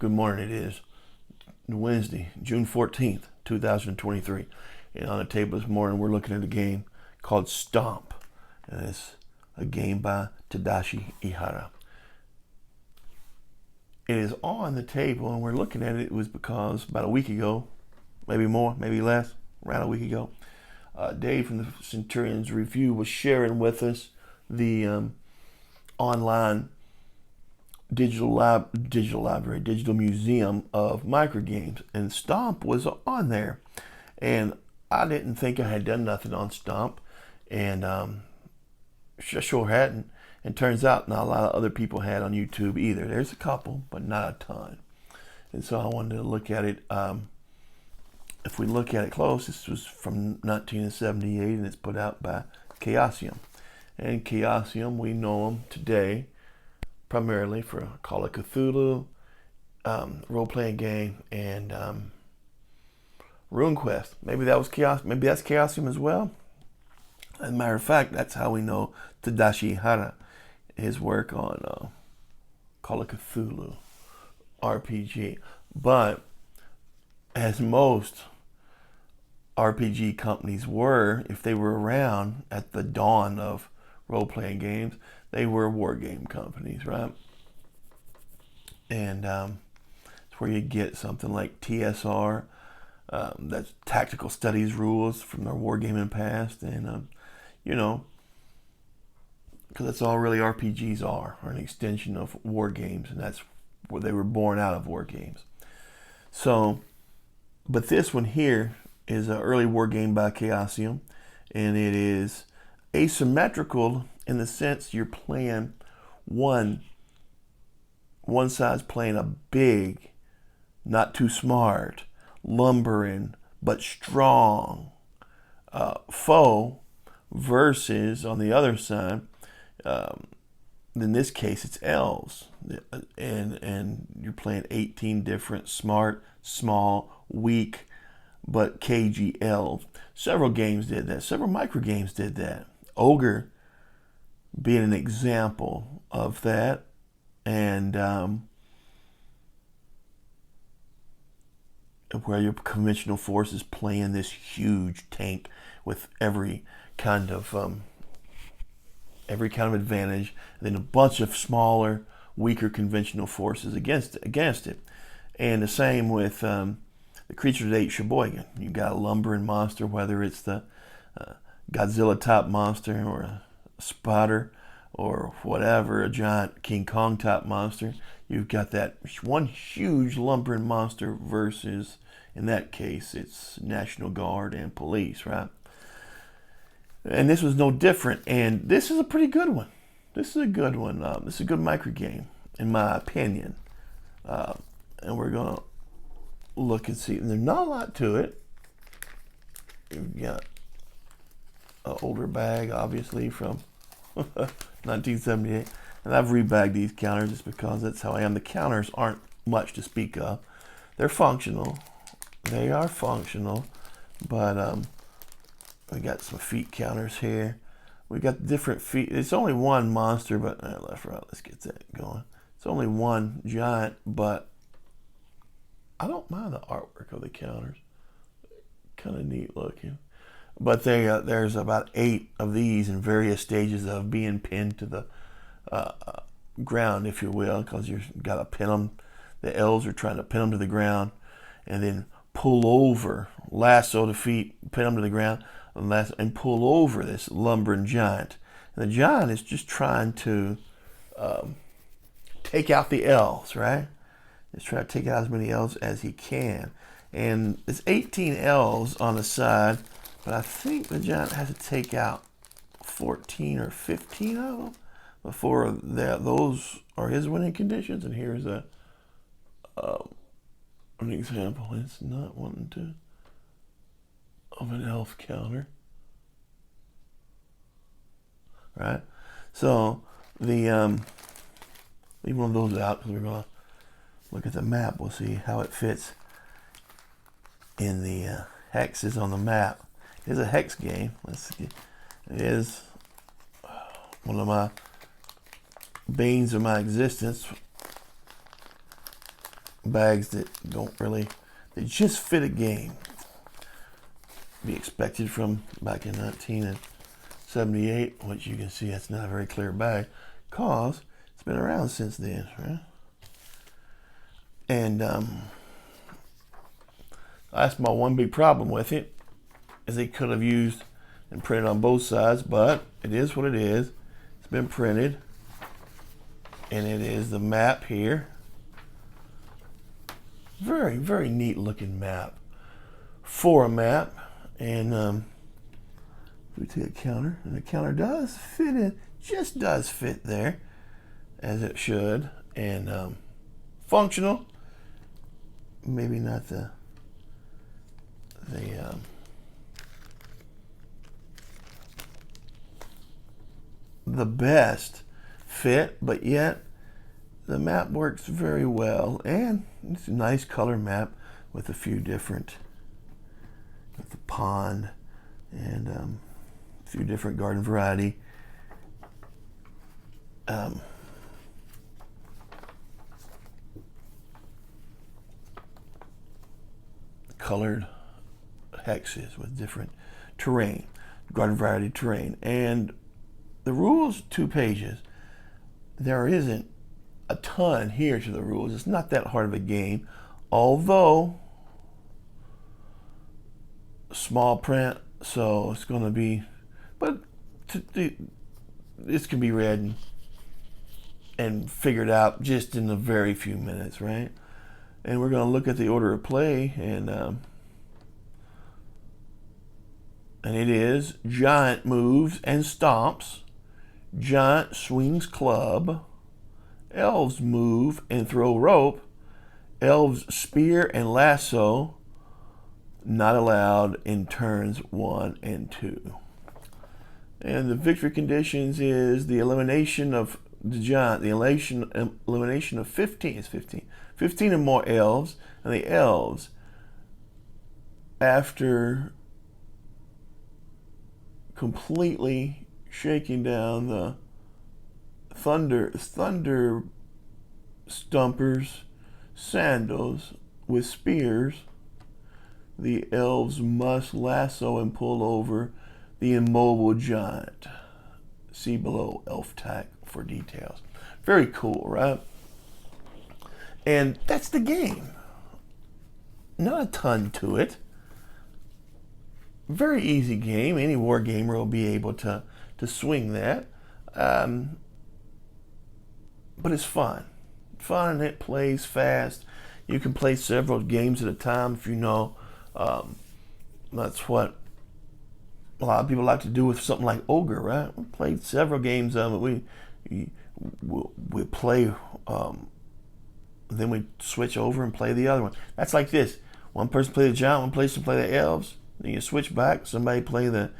Good morning. It is Wednesday, June 14th, 2023. And on the table this morning, we're looking at a game called Stomp. And it's a game by Tadashi Ehara. It is on the table, and we're looking at it. It was because about a week ago, maybe more, maybe less, around a week ago, Dave from the Centurion's Review was sharing with us the online digital library, digital museum of microgames, and Stomp was on there. And I didn't think I had done nothing on Stomp, and sure hadn't. And turns out not a lot of other people had on YouTube either. There's a couple, but not a ton. And so I wanted to look at it. If we look at it close, this was from 1978, and it's put out by Chaosium. And Chaosium, we know them today primarily for Call of Cthulhu, role-playing game, and RuneQuest. Maybe that was Chaos. Maybe that's Chaosium as well. As a matter of fact, that's how we know Tadashi Ehara, his work on Call of Cthulhu RPG. But as most RPG companies were, if they were around at the dawn of role-playing games, they were war game companies, right? And it's where you get something like TSR, that's Tactical Studies Rules from their wargaming past, and because that's all really RPGs are an extension of war games, and that's where they were born out of war games. So, but this one here is an early war game by Chaosium, and it is asymmetrical in the sense you're playing one side's playing a big, not too smart, lumbering but strong foe, versus on the other side, in this case it's elves, and you're playing 18 different smart, small, weak, but cagey elves. Several games did that. Several micro games did that. Ogre being an example of that, and where your conventional force is playing this huge tank with every kind of advantage, and then a bunch of smaller, weaker conventional forces against it. And the same with the creatures that ate Sheboygan. You've got a lumbering monster, whether it's the Godzilla type monster or a spotter or whatever, a giant King Kong type monster. You've got that one huge lumbering monster versus, in that case, it's National Guard and police, right? And this was no different, and this is a pretty good one. This is a good one. This is a good micro game, in my opinion. And we're going to look and see. And there's not a lot to it. You've got an older bag, obviously, from 1978. And I've rebagged these counters just because that's how I am. The counters aren't much to speak of. They're functional. They are functional. But we got some feet counters here. We got different feet. It's only one monster, but left, right. Let's get that going. It's only one giant, but I don't mind the artwork of the counters. Kind of neat looking. But there's about 8 of these in various stages of being pinned to the ground, if you will, because you've got to pin them. The elves are trying to pin them to the ground, and then pull over, lasso the feet, pin them to the ground, and pull over this lumbering giant. And the giant is just trying to take out the elves, right? He's trying to take out as many elves as he can. And there's 18 elves on the side, but I think the giant has to take out 14 or 15 of them before those are his winning conditions. And here's an example. It's not wanting to of an elf counter, right? So the leave one of those out because we're gonna look at the map. We'll see how it fits in the hexes on the map. It's a hex game. Let's see. It is one of my banes of my existence. bags that they just fit a game. Be expected from back in 1978, which you can see that's not a very clear bag, cause it's been around since then, right? And that's my one big problem with it, is they could have used and printed on both sides, but it is what it is. It's been printed, and it is the map here. Very, very neat looking map for a map. And we take a counter, and the counter does fit in, just does fit there, as it should, and functional. Maybe not the best fit, but yet the map works very well, and it's a nice color map with a few different, with the pond and a few different garden variety. Colored hexes with different terrain, garden variety terrain. And the rules, 2 pages. There isn't a ton here to the rules. It's not that hard of a game, although small print, so it's going to be, but this can be read and figured out just in a very few minutes, right? And we're going to look at the order of play, and it is Giant moves and stomps, Giant swings club, Elves move and throw rope, Elves spear and lasso, not allowed in turns 1 and 2. And the victory conditions is the elimination of the Giant, the elimination of 15 or more Elves, and the Elves, after completely shaking down the thunder stumpers sandals with spears, the Elves must lasso and pull over the immobile Giant. See below Elf Tack for details. Very cool, right? And that's the game. Not a ton to it. Very easy game. Any war gamer will be able to swing that. But it's fun. Fun, and it plays fast. You can play several games at a time if you know. That's what a lot of people like to do with something like Ogre, right? We played several games of it. We play, then we switch over and play the other one. That's like this. One person play the Giant, one person play the Elves. Then you switch back. Somebody play the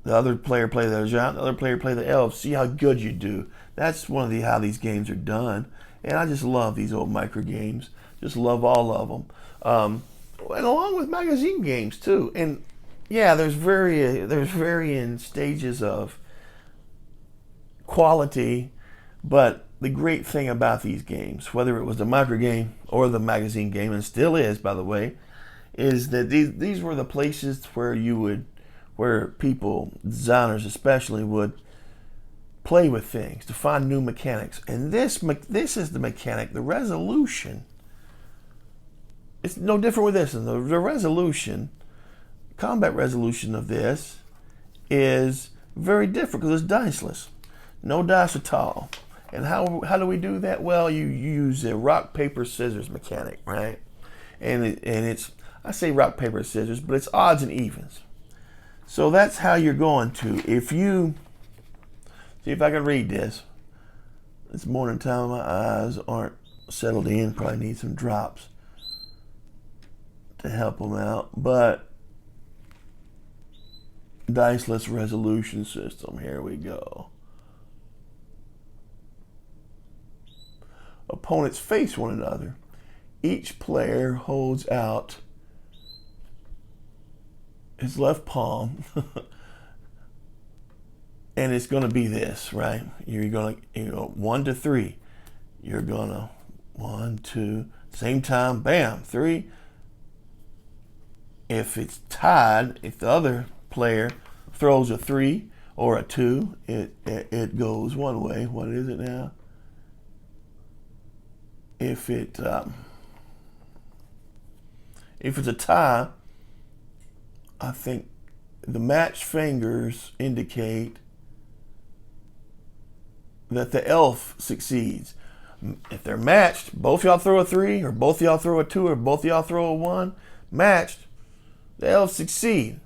other player play the Giant, the other player play the Elves. See how good you do. That's one of how these games are done. And I just love these old micro games. Just love all of them. And along with magazine games too. And yeah, there's varying stages of quality, but the great thing about these games, whether it was the micro game or the magazine game, and still is, by the way, is that these were the places where people, designers especially, would play with things to find new mechanics. And this is the mechanic, the resolution. It's no different with this. And the resolution, combat resolution of this is very different because it's diceless. No dice at all. And how do we do that? Well, you use a rock, paper, scissors mechanic, right? And it's, I say rock, paper, scissors, but it's odds and evens. So that's how you're going to. If you, see if I can read this. It's morning time, my eyes aren't settled in, probably need some drops to help them out. But diceless resolution system, here we go. Opponents face one another. Each player holds out his left palm, and it's going to be this, right? You're going to, 1 to 3. You're going to 1, 2, same time, bam, 3. If it's tied, if the other player throws a 3 or a 2, it goes one way. What is it now? If it's a tie, I think the matched fingers indicate that the elf succeeds. If they're matched, both y'all throw a 3, or both y'all throw a 2, or both y'all throw a 1, matched, the elves succeed.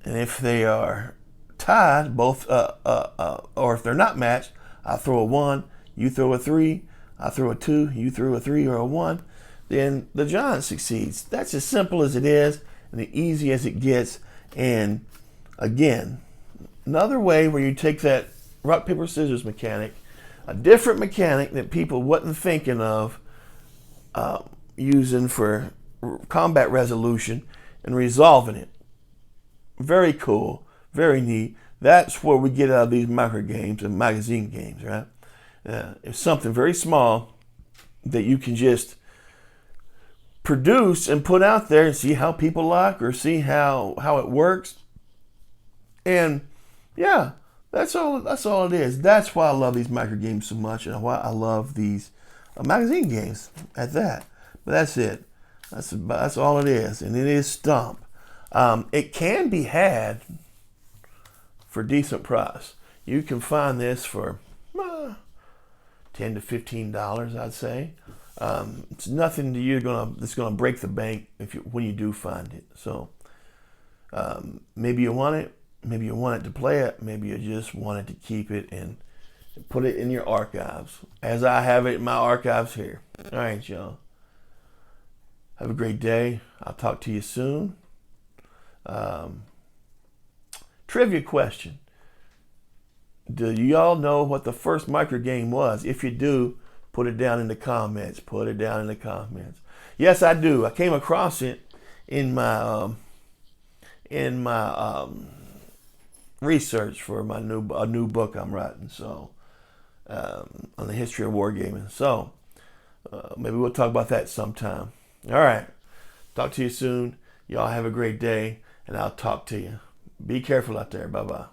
And if they are tied, both, or if they're not matched, I throw a 1, you throw a 3, I throw a 2, you throw a 3 or a 1, then the giant succeeds. That's as simple as it is and as easy as it gets. And again, another way where you take that rock, paper, scissors mechanic, a different mechanic that people wasn't thinking of using for combat resolution and resolving it. Very cool, very neat. That's where we get out of these micro games and magazine games, right? It's something very small that you can just produce and put out there and see how people like, or see how it works. And yeah, that's all it is. That's why I love these micro games so much, and why I love these magazine games at that. But that's it. That's all it is, and it is Stomp. It can be had for decent price. You can find this for $10 to $15, I'd say. It's nothing that's gonna break the bank when you do find it. So maybe you want it, maybe you want it to play it, maybe you just wanted to keep it and put it in your archives, as I have it in my archives here. All right, y'all. Have a great day. I'll talk to you soon. Trivia question. Do y'all know what the first micro game was? If you do, put it down in the comments. Put it down in the comments. Yes, I do. I came across it in my research for my new book I'm writing. So on the history of wargaming. So maybe we'll talk about that sometime. All right. Talk to you soon. Y'all have a great day, and I'll talk to you. Be careful out there. Bye-bye.